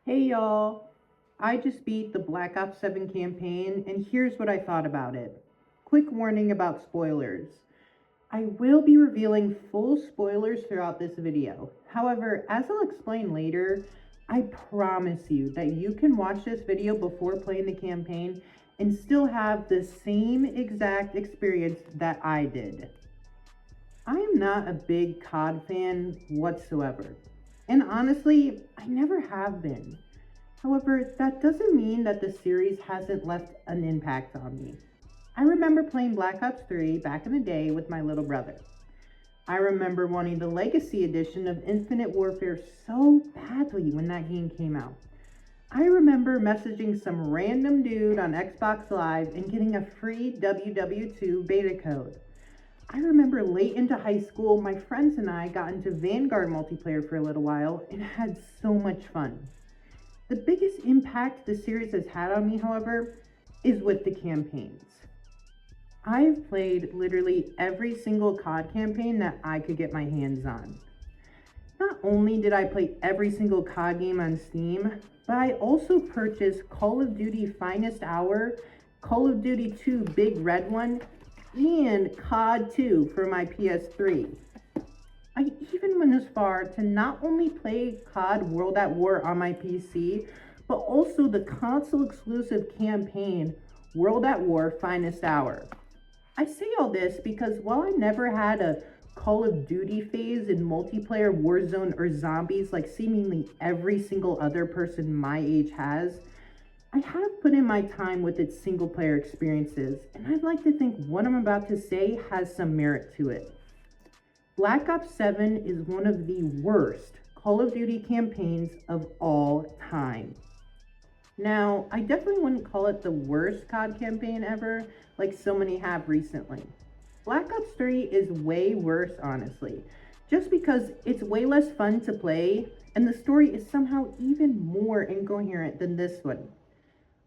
Hey y'all, I just beat the Black Ops 7 campaign, and here's what I thought about it. Quick warning about spoilers. I will be revealing full spoilers throughout this video. However, as I'll explain later, I promise you that you can watch this video before playing the campaign and still have the same exact experience that I did. I am not a big COD fan whatsoever, and honestly, I never have been. However, that doesn't mean that the series hasn't left an impact on me. I remember playing Black Ops 3 back in the day with my little brother. I remember wanting the Legacy Edition of Infinite Warfare so badly when that game came out. I remember messaging some random dude on Xbox Live and getting a free WW2 beta code. I remember late into high school, my friends and I got into Vanguard multiplayer for a little while and had so much fun. The biggest impact the series has had on me, however, is with the campaigns. I've played literally every single COD campaign that I could get my hands on. Not only did I play every single COD game on Steam, but I also purchased Call of Duty Finest Hour, Call of Duty 2 Big Red One, and COD 2 for my PS3. I even went as far to not only play COD World at War on my PC, but also the console exclusive campaign World at War Finest Hour. I say all this because while I never had a Call of Duty phase in multiplayer Warzone or zombies like seemingly every single other person my age has, I have put in my time with its single player experiences, and I'd like to think what I'm about to say has some merit to it. Black Ops 7 is one of the worst Call of Duty campaigns of all time. Now, I definitely wouldn't call it the worst COD campaign ever, like so many have recently. Black Ops 3 is way worse, honestly, just because it's way less fun to play, and the story is somehow even more incoherent than this one.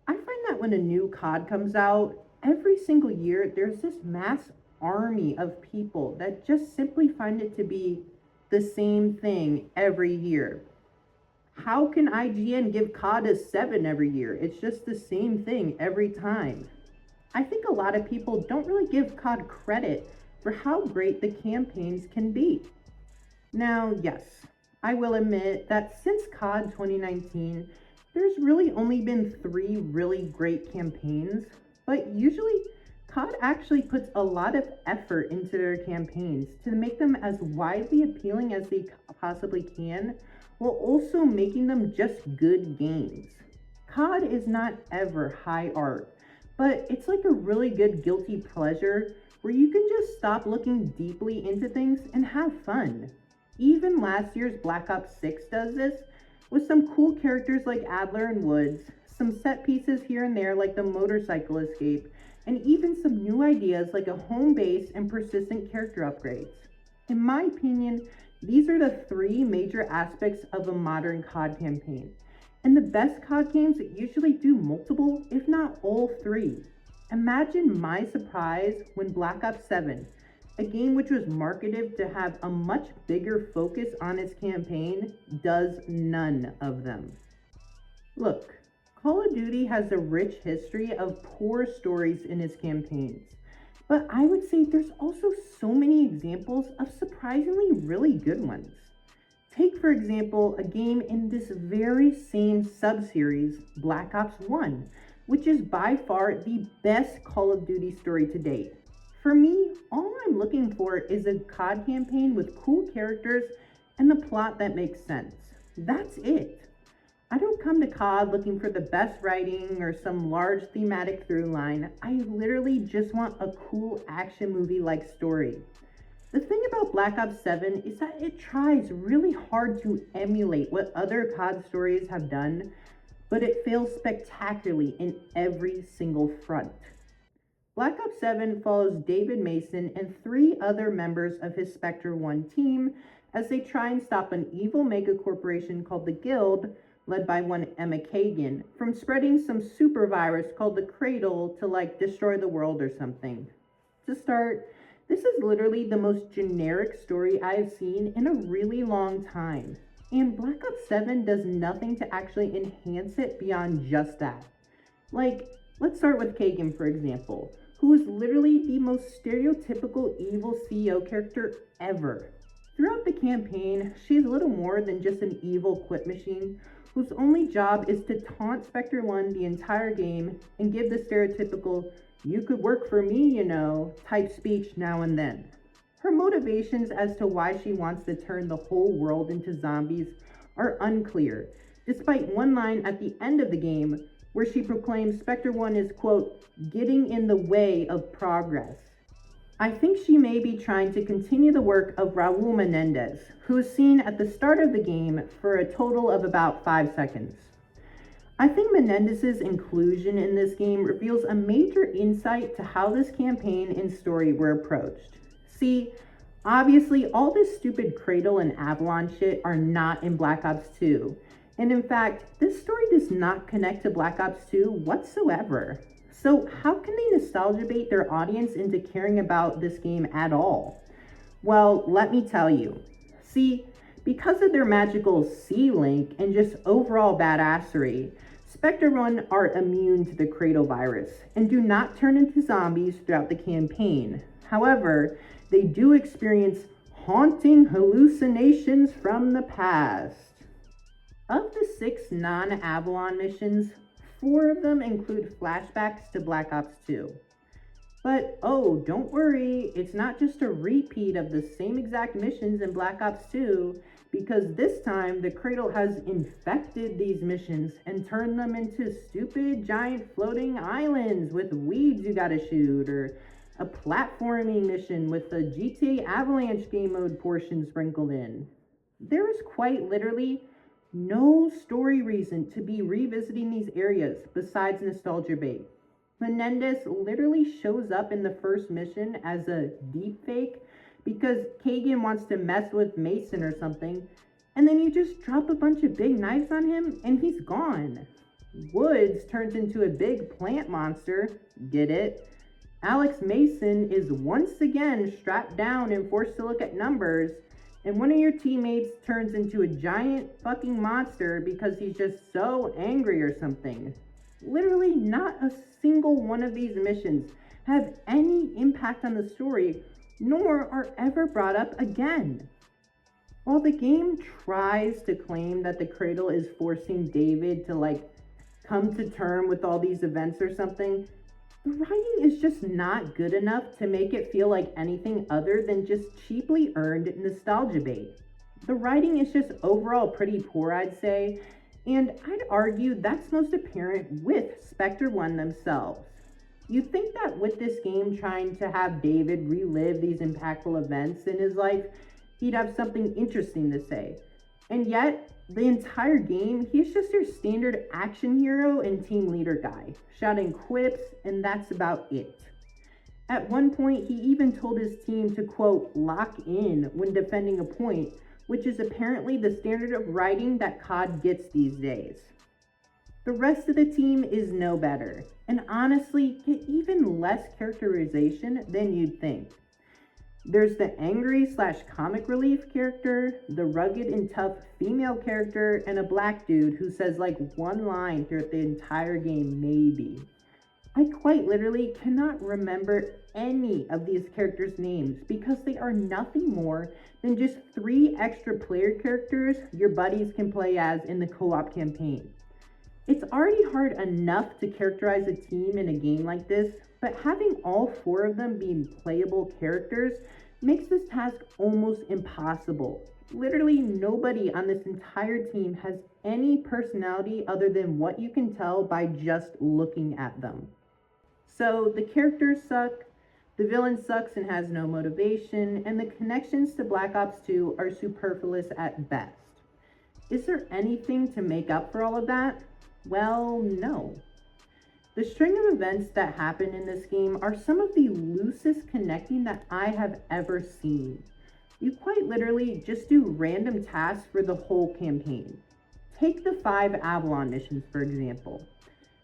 I find that when a new COD comes out, every single year there's this mass army of people that just simply find it to be the same thing every year. How can IGN give COD a 7 every year? It's just the same thing every time. I think a lot of people don't really give COD credit for how great the campaigns can be. Now, yes, I will admit that since COD 2019, there's really only been 3 really great campaigns, but usually COD actually puts a lot of effort into their campaigns to make them as widely appealing as they possibly can, while also making them just good games. COD is not ever high art, but it's like a really good guilty pleasure where you can just stop looking deeply into things and have fun. Even last year's Black Ops 6 does this, with some cool characters like Adler and Woods, some set pieces here and there like the motorcycle escape, and even some new ideas like a home base and persistent character upgrades. In my opinion, these are the 3 major aspects of a modern COD campaign, and the best COD games usually do multiple, if not all 3. Imagine my surprise when Black Ops 7, a game which was marketed to have a much bigger focus on its campaign, does none of them. Look, Call of Duty has a rich history of poor stories in its campaigns, but I would say there's also so many examples of surprisingly really good ones. Take, for example, a game in this very same sub-series, Black Ops 1, which is by far the best Call of Duty story to date. For me, all I'm looking for is a COD campaign with cool characters and a plot that makes sense. That's it. I don't come to COD looking for the best writing or some large thematic through line. I literally just want a cool action movie-like story. The thing about Black Ops 7 is that it tries really hard to emulate what other COD stories have done, but it fails spectacularly in every single front. Black Ops 7 follows David Mason and 3 other members of his Spectre 1 team as they try and stop an evil mega corporation called the Guild, led by one Emma Kagan, from spreading some super virus called the Cradle to destroy the world or something. To start, this is literally the most generic story I have seen in a really long time. And Black Ops 7 does nothing to actually enhance it beyond just that. Like, let's start with Kagan, for example, who is literally the most stereotypical evil CEO character ever. Throughout the campaign, she's little more than just an evil quit machine whose only job is to taunt Spectre 1 the entire game and give the stereotypical, "you could work for me, you know," type speech now and then. Her motivations as to why she wants to turn the whole world into zombies are unclear, despite one line at the end of the game where she proclaims Spectre 1 is, quote, "getting in the way of progress." I think she may be trying to continue the work of Raul Menendez, who is seen at the start of the game for a total of about 5 seconds. I think Menendez's inclusion in this game reveals a major insight to how this campaign and story were approached. See, obviously all this stupid Cradle and Avalon shit are not in Black Ops 2. And in fact, this story does not connect to Black Ops 2 whatsoever. So how can they nostalgia bait their audience into caring about this game at all? Well, let me tell you. See, because of their magical C-Link and just overall badassery, Spectre 1 are immune to the Cradle virus and do not turn into zombies throughout the campaign. However, they do experience haunting hallucinations from the past. Of the 6 non-Avalon missions, 4 of them include flashbacks to Black Ops 2. But oh, don't worry, it's not just a repeat of the same exact missions in Black Ops 2, because this time the Cradle has infected these missions and turned them into stupid giant floating islands with weeds you gotta shoot, or a platforming mission with the GTA Avalanche game mode portion sprinkled in. There is quite literally no story reason to be revisiting these areas besides nostalgia bait. Menendez literally shows up in the first mission as a deepfake because Kagan wants to mess with Mason or something, and then you just drop a bunch of big knives on him and he's gone. Woods turns into a big plant monster, get it? Alex Mason is once again strapped down and forced to look at numbers, and one of your teammates turns into a giant fucking monster because he's just so angry or something. Literally not a single one of these missions have any impact on the story, nor are ever brought up again. While the game tries to claim that the Cradle is forcing David to come to term with all these events or something, the writing is just not good enough to make it feel like anything other than just cheaply earned nostalgia bait. The writing is just overall pretty poor, I'd say, and I'd argue that's most apparent with Spectre 1 themselves. You'd think that with this game trying to have David relive these impactful events in his life, he'd have something interesting to say. And yet, the entire game, he's just your standard action hero and team leader guy, shouting quips, and that's about it. At one point, he even told his team to, quote, lock in when defending a point, which is apparently the standard of writing that COD gets these days. The rest of the team is no better, and honestly, get even less characterization than you'd think. There's the angry/comic relief character, the rugged and tough female character, and a black dude who says one line throughout the entire game, maybe. I quite literally cannot remember any of these characters' names because they are nothing more than just 3 extra player characters your buddies can play as in the co-op campaign. It's already hard enough to characterize a team in a game like this, but having all 4 of them being playable characters makes this task almost impossible. Literally nobody on this entire team has any personality other than what you can tell by just looking at them. So the characters suck, the villain sucks and has no motivation, and the connections to Black Ops 2 are superfluous at best. Is there anything to make up for all of that? Well, no. The string of events that happen in this game are some of the loosest connecting that I have ever seen. You quite literally just do random tasks for the whole campaign. Take the 5 Avalon missions, for example.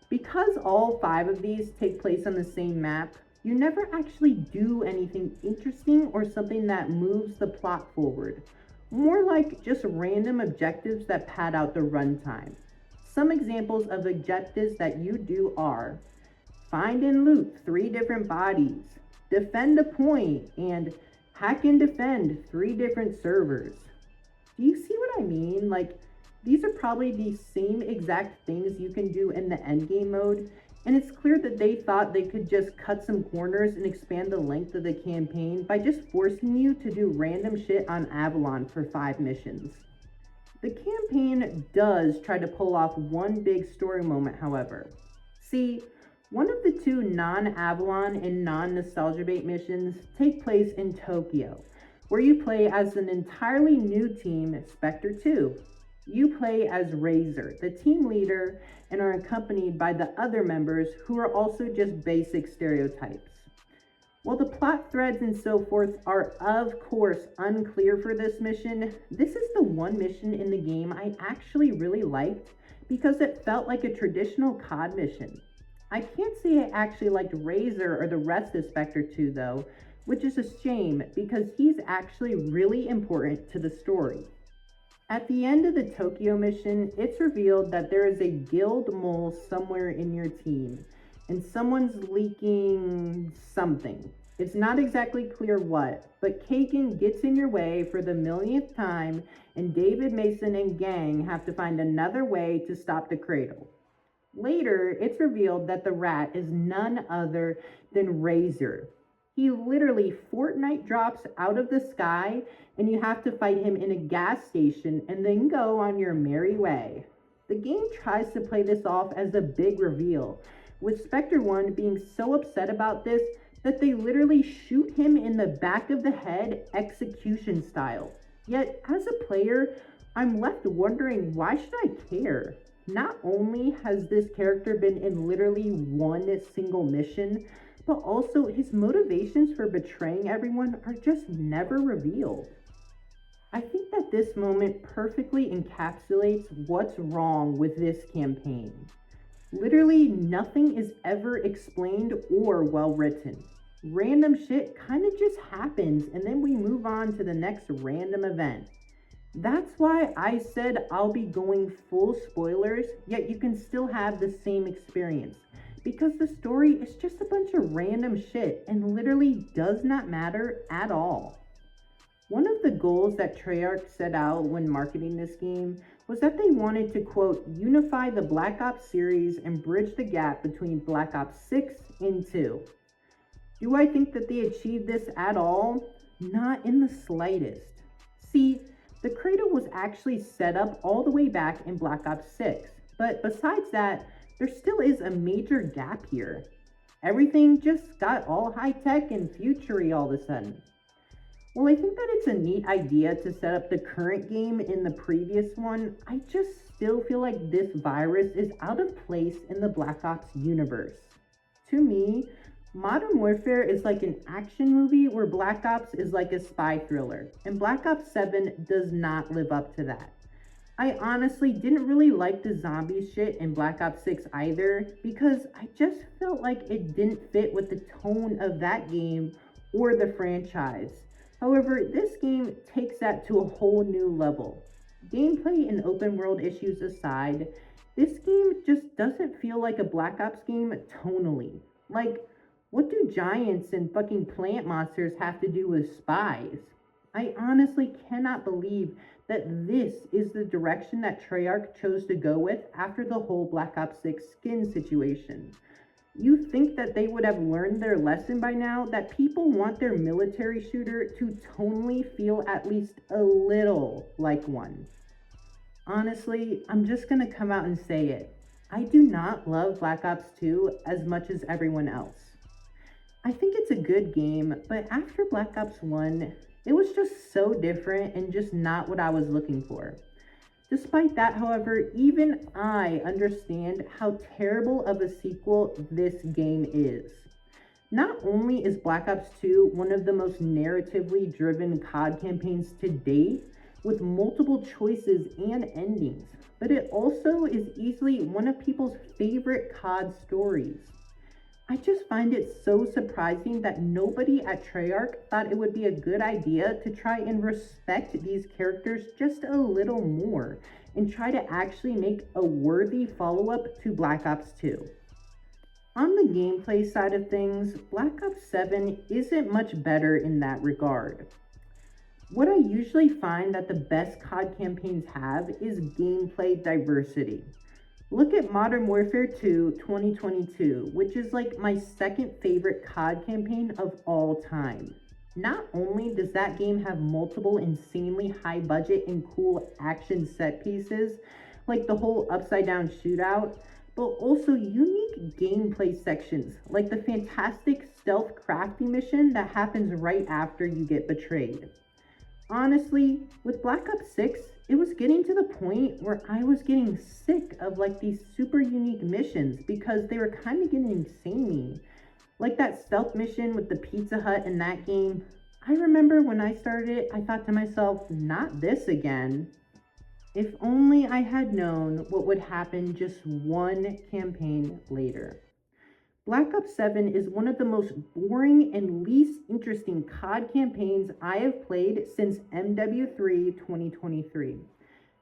Because all 5 of these take place on the same map, you never actually do anything interesting or something that moves the plot forward. More like just random objectives that pad out the runtime. Some examples of objectives that you do are find and loot 3 different bodies, defend a point, and hack and defend 3 different servers. Do you see what I mean? Like, these are probably the same exact things you can do in the endgame mode, and it's clear that they thought they could just cut some corners and expand the length of the campaign by just forcing you to do random shit on Avalon for 5 missions. The campaign does try to pull off one big story moment, however. See, one of the 2 non-Avalon and non-Nostalgia Bait missions take place in Tokyo, where you play as an entirely new team, Spectre 2. You play as Razor, the team leader, and are accompanied by the other members who are also just basic stereotypes. While the plot threads and so forth are of course unclear for this mission, this is the one mission in the game I actually really liked because it felt like a traditional COD mission. I can't say I actually liked Razor or the rest of Spectre 2 though, which is a shame because he's actually really important to the story. At the end of the Tokyo mission, it's revealed that there is a guild mole somewhere in your team, and someone's leaking something. It's not exactly clear what, but Kagan gets in your way for the millionth time, and David Mason and gang have to find another way to stop the Cradle. Later, it's revealed that the rat is none other than Razor. He literally Fortnite drops out of the sky and you have to fight him in a gas station and then go on your merry way. The game tries to play this off as a big reveal, with Spectre 1 being so upset about this that they literally shoot him in the back of the head execution style. Yet, as a player, I'm left wondering, why should I care? Not only has this character been in literally one single mission, but also his motivations for betraying everyone are just never revealed. I think that this moment perfectly encapsulates what's wrong with this campaign. Literally nothing is ever explained or well written. Random shit kind of just happens and then we move on to the next random event. That's why I said I'll be going full spoilers, yet you can still have the same experience. Because the story is just a bunch of random shit and literally does not matter at all. One of the goals that Treyarch set out when marketing this game was that they wanted to, quote, unify the Black Ops series and bridge the gap between Black Ops 6 and 2. Do I think that they achieved this at all? Not in the slightest. See, the Cradle was actually set up all the way back in Black Ops 6, but besides that, there still is a major gap here. Everything just got all high-tech and futury all of a sudden. Well, I think that it's a neat idea to set up the current game in the previous one. I just still feel like this virus is out of place in the Black Ops universe. To me, Modern Warfare is like an action movie where Black Ops is like a spy thriller, and Black Ops 7 does not live up to that. I honestly didn't really like the zombie shit in Black Ops 6 either, because I just felt like it didn't fit with the tone of that game or the franchise. However, this game takes that to a whole new level. Gameplay and open world issues aside, this game just doesn't feel like a Black Ops game tonally. Like, what do giants and fucking plant monsters have to do with spies? I honestly cannot believe that this is the direction that Treyarch chose to go with after the whole Black Ops 6 skin situation. You think that they would have learned their lesson by now, that people want their military shooter to tonally feel at least a little like one. Honestly, I'm just gonna come out and say it. I do not love Black Ops 2 as much as everyone else. I think it's a good game, but after Black Ops 1, it was just so different and just not what I was looking for. Despite that, however, even I understand how terrible of a sequel this game is. Not only is Black Ops 2 one of the most narratively driven COD campaigns to date, with multiple choices and endings, but it also is easily one of people's favorite COD stories. I just find it so surprising that nobody at Treyarch thought it would be a good idea to try and respect these characters just a little more and try to actually make a worthy follow up to Black Ops 2. On the gameplay side of things, Black Ops 7 isn't much better in that regard. What I usually find that the best COD campaigns have is gameplay diversity. Look at Modern Warfare 2 2022, which is like my second favorite COD campaign of all time. Not only does that game have multiple insanely high budget and cool action set pieces, like the whole upside down shootout, but also unique gameplay sections, like the fantastic stealth crafting mission that happens right after you get betrayed. Honestly, with Black Ops 6, it was getting to the point where I was getting sick of like these super unique missions because they were kind of getting samey. Like that stealth mission with the Pizza Hut in that game. I remember when I started it, I thought to myself, not this again. If only I had known what would happen just one campaign later. Black Ops 7 is one of the most boring and least interesting COD campaigns I have played since MW3 2023.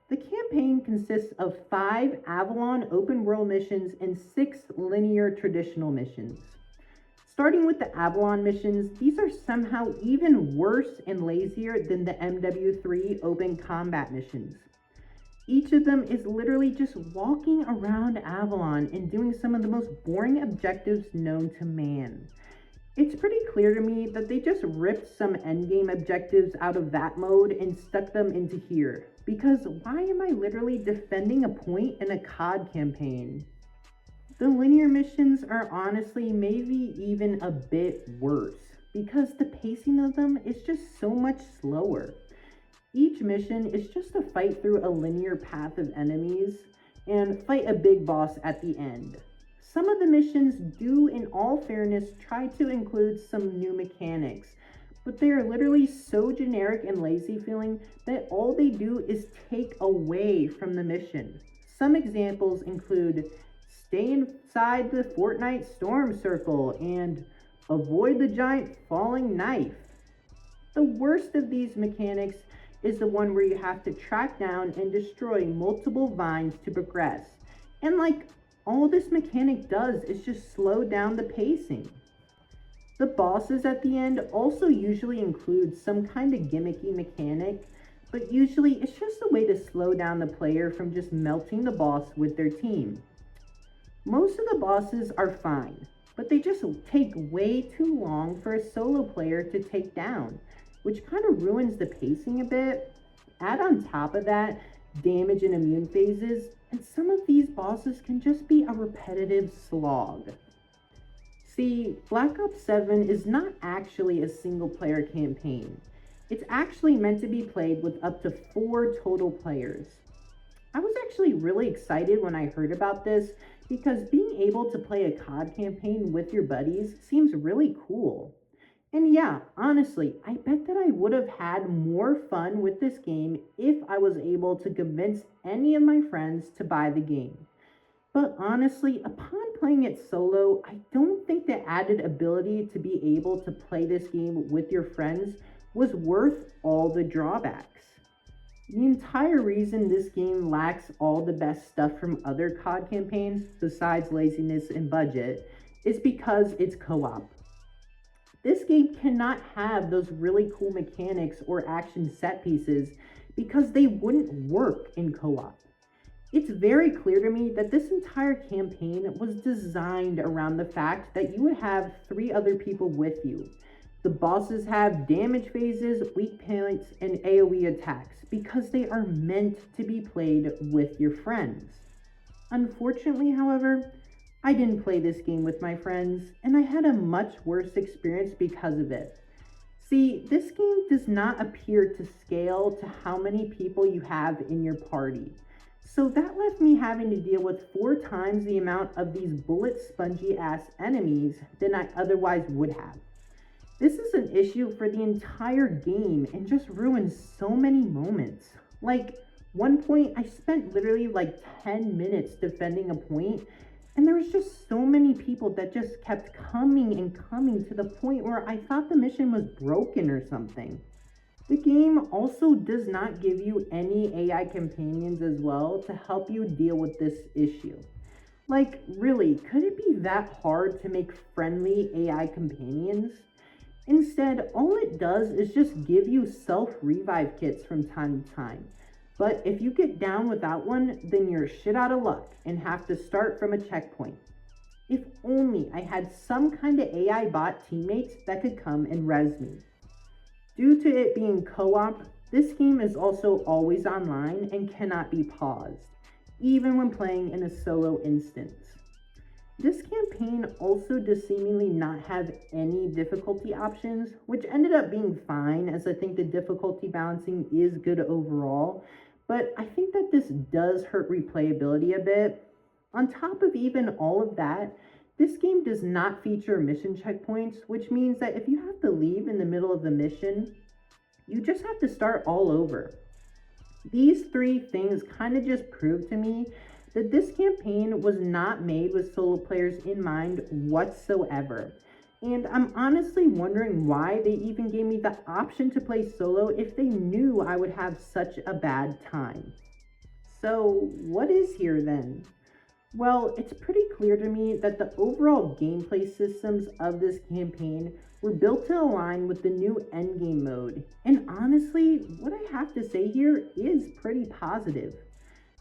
The campaign consists of 5 Avalon open world missions and 6 linear traditional missions. Starting with the Avalon missions, these are somehow even worse and lazier than the MW3 open combat missions. Each of them is literally just walking around Avalon and doing some of the most boring objectives known to man. It's pretty clear to me that they just ripped some endgame objectives out of that mode and stuck them into here. Because why am I literally defending a point in a COD campaign? The linear missions are honestly maybe even a bit worse, because the pacing of them is just so much slower. Each mission is just a fight through a linear path of enemies and fight a big boss at the end. Some of the missions do, in all fairness, try to include some new mechanics, but they are literally so generic and lazy feeling that all they do is take away from the mission. Some examples include stay inside the Fortnite storm circle and avoid the giant falling knife. The worst of these mechanics is the one where you have to track down and destroy multiple vines to progress. And like, all this mechanic does is just slow down the pacing. The bosses at the end also usually include some kind of gimmicky mechanic, but usually it's just a way to slow down the player from just melting the boss with their team. Most of the bosses are fine, but they just take way too long for a solo player to take down, which kind of ruins the pacing a bit. Add on top of that damage and immune phases, and some of these bosses can just be a repetitive slog. See, Black Ops 7 is not actually a single player campaign. It's actually meant to be played with up to 4 total players. I was actually really excited when I heard about this because being able to play a COD campaign with your buddies seems really cool. And yeah, honestly, I bet that I would have had more fun with this game if I was able to convince any of my friends to buy the game. But honestly, upon playing it solo, I don't think the added ability to be able to play this game with your friends was worth all the drawbacks. The entire reason this game lacks all the best stuff from other COD campaigns, besides laziness and budget, is because it's co-op. This game cannot have those really cool mechanics or action set pieces because they wouldn't work in co-op. It's very clear to me that this entire campaign was designed around the fact that you would have 3 other people with you. The bosses have damage phases, weak points, and AoE attacks because they are meant to be played with your friends. Unfortunately, however, I didn't play this game with my friends, and I had a much worse experience because of it. See, this game does not appear to scale to how many people you have in your party. So that left me having to deal with 4 times the amount of these bullet spongy ass enemies than I otherwise would have. This is an issue for the entire game and just ruins so many moments. Like, one point I spent literally like 10 minutes defending a point, And there was just so many people that just kept coming and coming to the point where I thought the mission was broken or something. The game also does not give you any AI companions as well to help you deal with this issue. Like, really, could it be that hard to make friendly AI companions? Instead, all it does is just give you self revive kits from time to time. But if you get down without one, then you're shit out of luck and have to start from a checkpoint. If only I had some kind of AI bot teammates that could come and res me. Due to it being co-op, this game is also always online and cannot be paused, even when playing in a solo instance. This campaign also does seemingly not have any difficulty options, which ended up being fine as I think the difficulty balancing is good overall, but I think that this does hurt replayability a bit. On top of even all of that, this game does not feature mission checkpoints, which means that if you have to leave in the middle of the mission, you just have to start all over. These three things kind of just prove to me that this campaign was not made with solo players in mind whatsoever. And I'm honestly wondering why they even gave me the option to play solo if they knew I would have such a bad time. So, what is here then? Well, it's pretty clear to me that the overall gameplay systems of this campaign were built to align with the new endgame mode. And honestly, what I have to say here is pretty positive.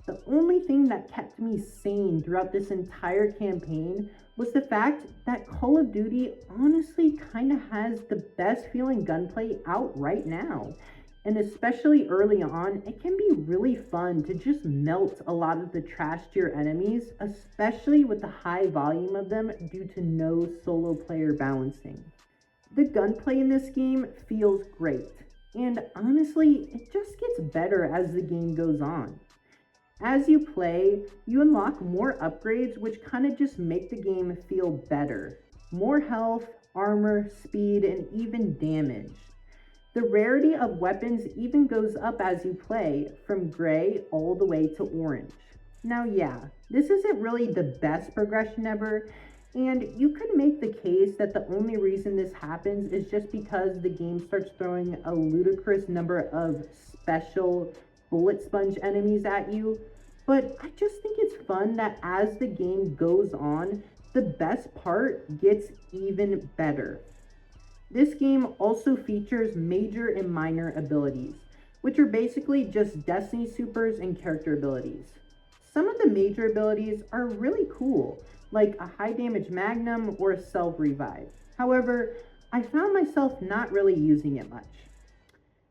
The only thing that kept me sane throughout this entire campaign was the fact that Call of Duty honestly kind of has the best feeling gunplay out right now. And especially early on, it can be really fun to just melt a lot of the trash tier enemies, especially with the high volume of them due to no solo player balancing. The gunplay in this game feels great, and honestly, it just gets better as the game goes on. As you play, you unlock more upgrades which kind of just make the game feel better. More health, armor, speed, and even damage. The rarity of weapons even goes up as you play, from gray all the way to orange. Now yeah, this isn't really the best progression ever, and you could make the case that the only reason this happens is just because the game starts throwing a ludicrous number of special bullet sponge enemies at you, but I just think it's fun that as the game goes on, the best part gets even better. This game also features major and minor abilities, which are basically just Destiny supers and character abilities. Some of the major abilities are really cool, like a high damage magnum or a self revive. However, I found myself not really using it much.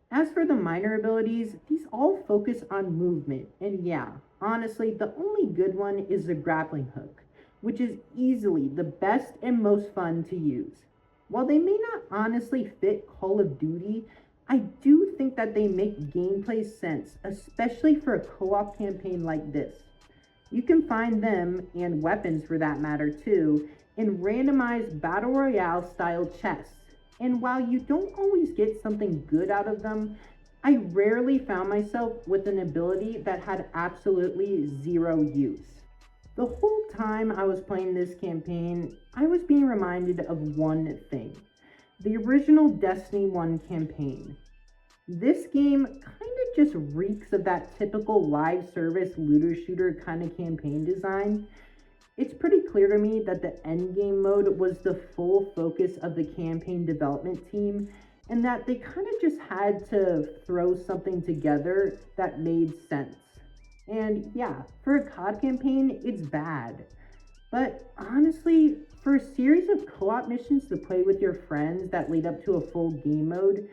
As for the minor abilities, these all focus on movement, and yeah, honestly, the only good one is the grappling hook, which is easily the best and most fun to use. While they may not honestly fit Call of Duty, I do think that they make gameplay sense, especially for a co-op campaign like this. You can find them, and weapons for that matter too, in randomized Battle Royale style chests. And while you don't always get something good out of them, I rarely found myself with an ability that had absolutely zero use. The whole time I was playing this campaign, I was being reminded of one thing: the original Destiny 1 campaign. This game kind of just reeks of that typical live service looter shooter kind of campaign design. It's pretty clear to me that the endgame mode was the full focus of the campaign development team, and that they kind of just had to throw something together that made sense. And yeah, for a COD campaign, it's bad. But honestly, for a series of co-op missions to play with your friends that lead up to a full game mode,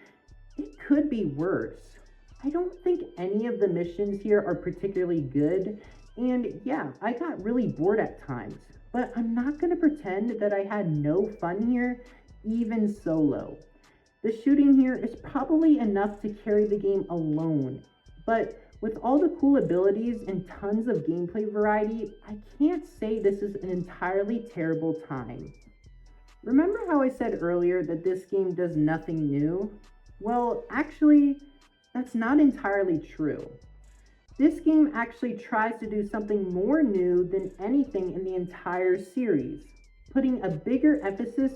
it could be worse. I don't think any of the missions here are particularly good, and yeah, I got really bored at times. But I'm not gonna pretend that I had no fun here, even solo. The shooting here is probably enough to carry the game alone, but with all the cool abilities and tons of gameplay variety, I can't say this is an entirely terrible time. Remember how I said earlier that this game does nothing new? Well, actually, that's not entirely true. This game actually tries to do something more new than anything in the entire series, putting a bigger emphasis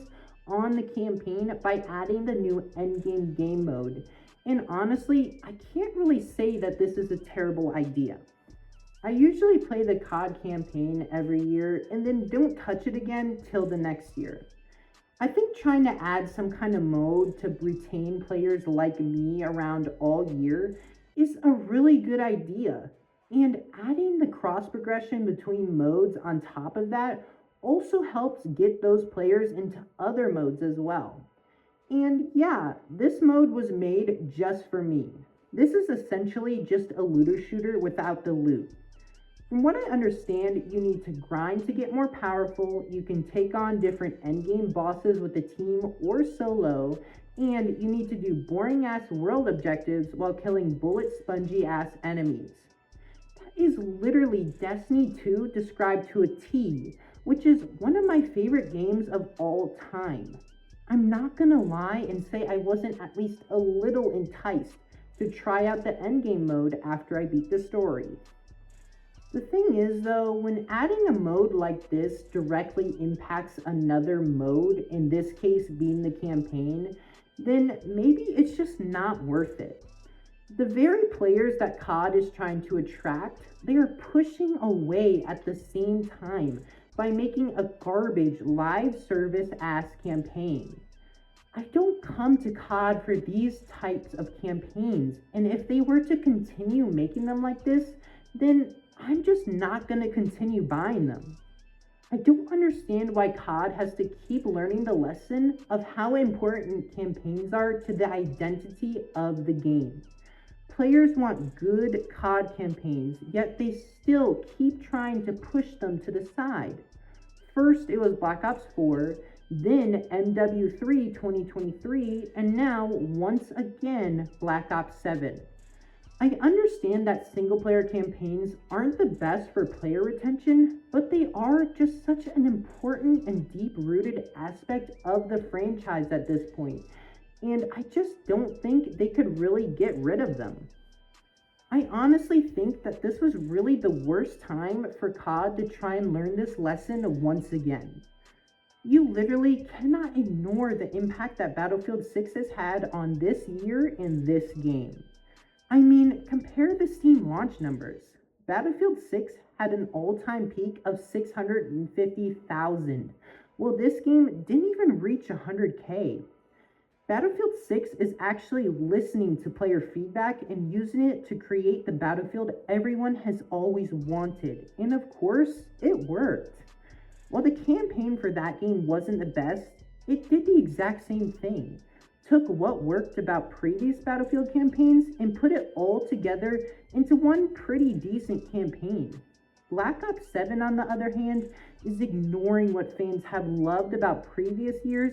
on the campaign by adding the new endgame game mode. And honestly, I can't really say that this is a terrible idea. I usually play the COD campaign every year and then don't touch it again till the next year. I think trying to add some kind of mode to retain players like me around all year is a really good idea. And adding the cross progression between modes on top of that also helps get those players into other modes as well. And yeah, this mode was made just for me. This is essentially just a looter shooter without the loot. From what I understand, you need to grind to get more powerful, you can take on different endgame bosses with a team or solo, and you need to do boring ass world objectives while killing bullet spongy ass enemies. That is literally Destiny 2 described to a T, which is one of my favorite games of all time. I'm not gonna lie and say I wasn't at least a little enticed to try out the endgame mode after I beat the story. The thing is, though, when adding a mode like this directly impacts another mode, in this case being the campaign, then maybe it's just not worth it. The very players that COD is trying to attract, they are pushing away at the same time by making a garbage live service ass campaign. I don't come to COD for these types of campaigns, and if they were to continue making them like this, then I'm just not going to continue buying them. I don't understand why COD has to keep learning the lesson of how important campaigns are to the identity of the game. Players want good COD campaigns, yet they still keep trying to push them to the side. First, it was Black Ops 4, then MW3 2023, and now, once again, Black Ops 7. I understand that single player campaigns aren't the best for player retention, but they are just such an important and deep rooted aspect of the franchise at this point, and I just don't think they could really get rid of them. I honestly think that this was really the worst time for COD to try and learn this lesson once again. You literally cannot ignore the impact that Battlefield 6 has had on this year and this game. I mean, compare the Steam launch numbers. Battlefield 6 had an all-time peak of 650,000. Well, this game didn't even reach 100K. Battlefield 6 is actually listening to player feedback and using it to create the Battlefield everyone has always wanted. And of course, it worked. While the campaign for that game wasn't the best, it did the exact same thing. Took what worked about previous Battlefield campaigns and put it all together into one pretty decent campaign. Black Ops 7, on the other hand, is ignoring what fans have loved about previous years,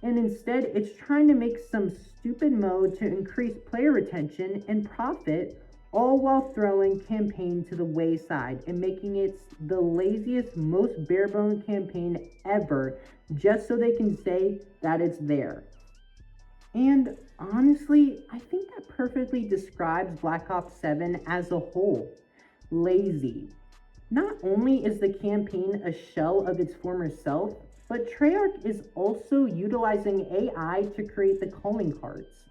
and instead it's trying to make some stupid mode to increase player retention and profit, all while throwing campaign to the wayside and making it the laziest, most bare-bone campaign ever, just so they can say that it's there. And honestly, I think that perfectly describes Black Ops 7 as a whole. Lazy. Not only is the campaign a shell of its former self, but Treyarch is also utilizing AI to create the calling cards.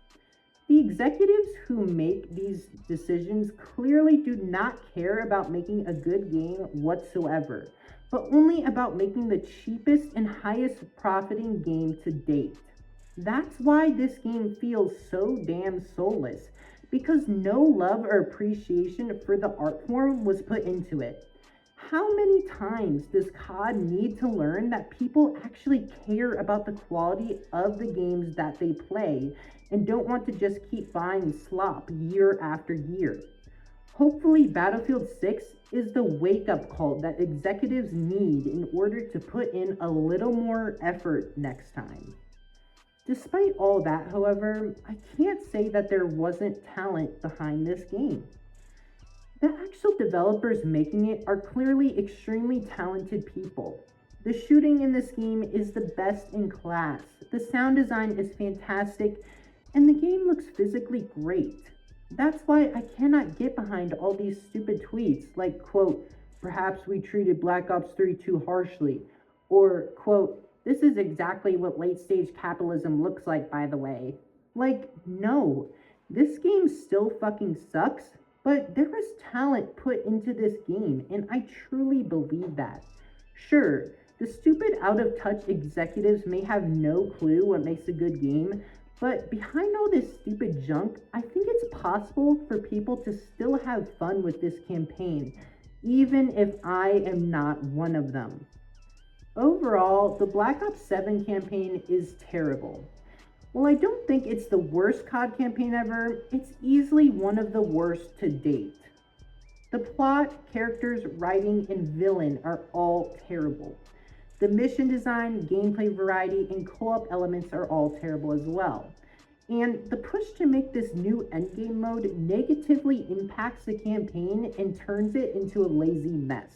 The executives who make these decisions clearly do not care about making a good game whatsoever, but only about making the cheapest and highest profiting game to date. That's why this game feels so damn soulless, because no love or appreciation for the art form was put into it. How many times does COD need to learn that people actually care about the quality of the games that they play and don't want to just keep buying slop year after year? Hopefully Battlefield 6 is the wake-up call that executives need in order to put in a little more effort next time. Despite all that, however, I can't say that there wasn't talent behind this game. The actual developers making it are clearly extremely talented people. The shooting in this game is the best in class, the sound design is fantastic, and the game looks physically great. That's why I cannot get behind all these stupid tweets like, quote, perhaps we treated Black Ops 3 too harshly, or, quote, this is exactly what late stage capitalism looks like, by the way. Like, no, this game still fucking sucks, but there was talent put into this game, and I truly believe that. Sure, the stupid out of touch executives may have no clue what makes a good game, but behind all this stupid junk, I think it's possible for people to still have fun with this campaign, even if I am not one of them. Overall, the Black Ops 7 campaign is terrible. While I don't think it's the worst COD campaign ever, it's easily one of the worst to date. The plot, characters, writing, and villain are all terrible. The mission design, gameplay variety, and co-op elements are all terrible as well. And the push to make this new endgame mode negatively impacts the campaign and turns it into a lazy mess.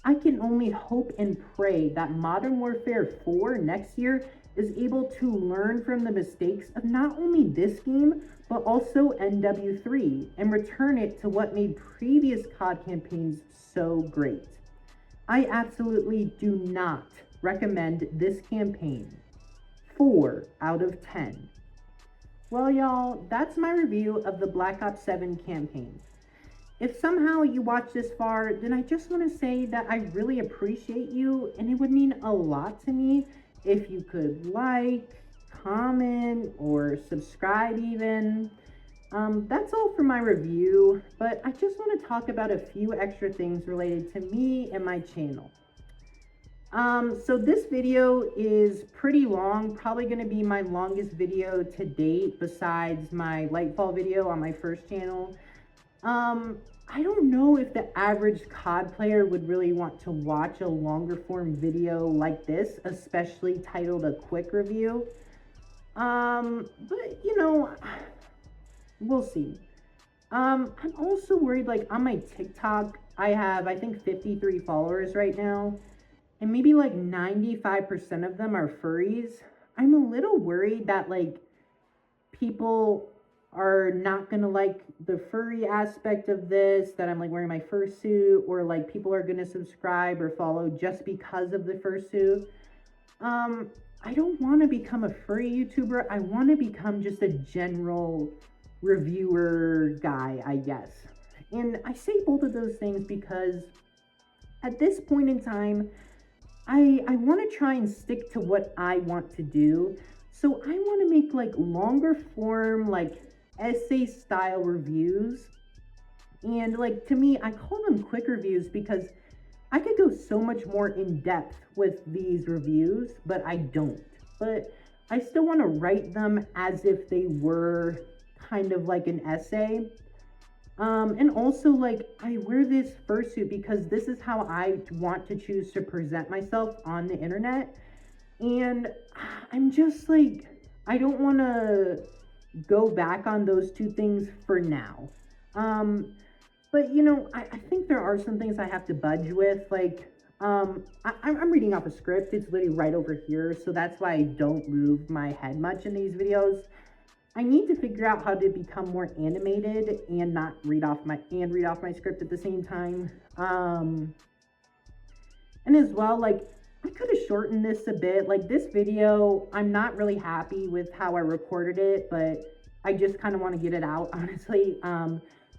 I can only hope and pray that Modern Warfare 4 next year is able to learn from the mistakes of not only this game, but also MW3 and return it to what made previous COD campaigns so great. I absolutely do not recommend this campaign. 4 out of 10. Well, y'all, that's my review of the Black Ops 7 campaign. If somehow you watched this far, then I just want to say that I really appreciate you, and it would mean a lot to me if you could like, comment, or subscribe even. That's all for my review, but I just want to talk about a few extra things related to me and my channel. So this video is pretty long, probably going to be my longest video to date besides my Lightfall video on my first channel. I don't know if the average COD player would really want to watch a longer form video like this, especially titled a quick review. But you know, we'll see. I'm also worried, like on my TikTok, I have, I think 53 followers right now, and maybe like 95% of them are furries. I'm a little worried that like people are not gonna like the furry aspect of this, that I'm like wearing my fursuit, or like people are gonna subscribe or follow just because of the fursuit. I don't want to become a furry YouTuber. I want to become just a general reviewer guy, I guess. And I say both of those things because at this point in time, I want to try and stick to what I want to do. So I want to make like longer form, like essay style reviews. And like to me, I call them quick reviews because I could go so much more in depth with these reviews, but I don't. But I still want to write them as if they were kind of like an essay. And also, like, I wear this fursuit because this is how I want to choose to present myself on the internet. And I'm just like, I don't want to go back on those two things for now. But you know, I think there are some things I have to budge with. Like, I'm reading off a script. It's literally right over here, so that's why I don't move my head much in these videos. I need to figure out how to become more animated and not read off my script at the same time. And as well, like, I could have shortened this a bit. Like, this video, I'm not really happy with how I recorded it, but I just kind of want to get it out, honestly.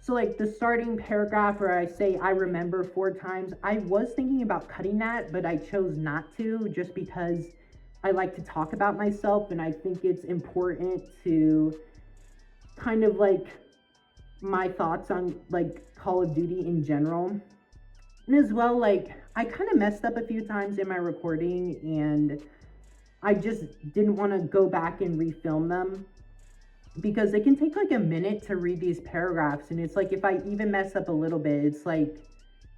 So like the starting paragraph where I say I remember 4 times, I was thinking about cutting that, but I chose not to just because I like to talk about myself, and I think it's important to kind of like my thoughts on like Call of Duty in general. And as well, like I kind of messed up a few times in my recording, and I just didn't want to go back and refilm them because it can take like a minute to read these paragraphs, and it's like if I even mess up a little bit, it's like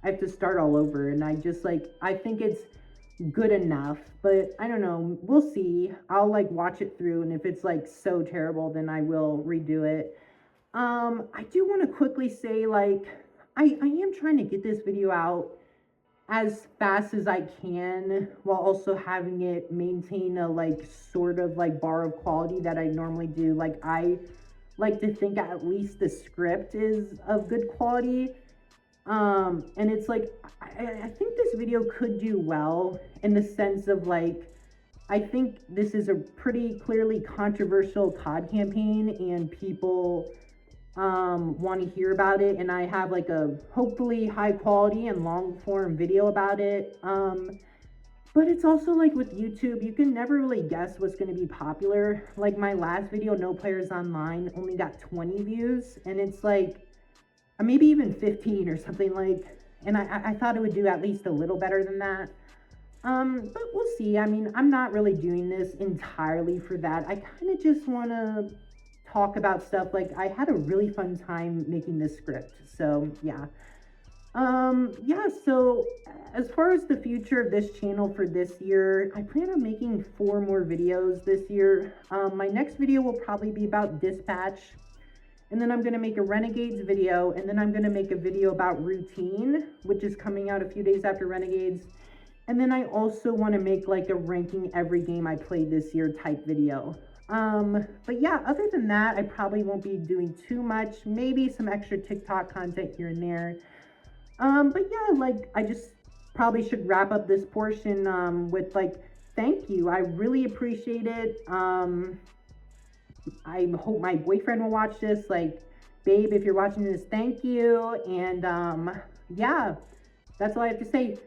I have to start all over. And I just like, I think it's good enough, but I don't know, we'll see. I'll like watch it through, and if it's like so terrible, then I will redo it. I do want to quickly say, like, I am trying to get this video out as fast as I can while also having it maintain a like sort of like bar of quality that I normally do. Like I like to think at least the script is of good quality. And it's like, I think this video could do well in the sense of like, I think this is a pretty clearly controversial COD campaign and people want to hear about it, and I have like a hopefully high quality and long form video about it. But it's also like with YouTube, you can never really guess what's going to be popular. Like my last video, No Players Online, only got 20 views, and it's like maybe even 15 or something like. And I thought it would do at least a little better than that. But we'll see. I mean, I'm not really doing this entirely for that. I kind of just want to talk about stuff. Like I had a really fun time making this script. So yeah. Yeah, so as far as the future of this channel for this year, I plan on making 4 more videos this year. My next video will probably be about Dispatch, and then I'm going to make a Renegades video, and then I'm going to make a video about Routine, which is coming out a few days after Renegades. And then I also want to make like a ranking every game I played this year type video. But yeah, other than that, I probably won't be doing too much, maybe some extra TikTok content here and there. But yeah, like I just probably should wrap up this portion with like thank you. I really appreciate it. I hope my boyfriend will watch this. Like, babe, if you're watching this, thank you. And yeah, that's all I have to say.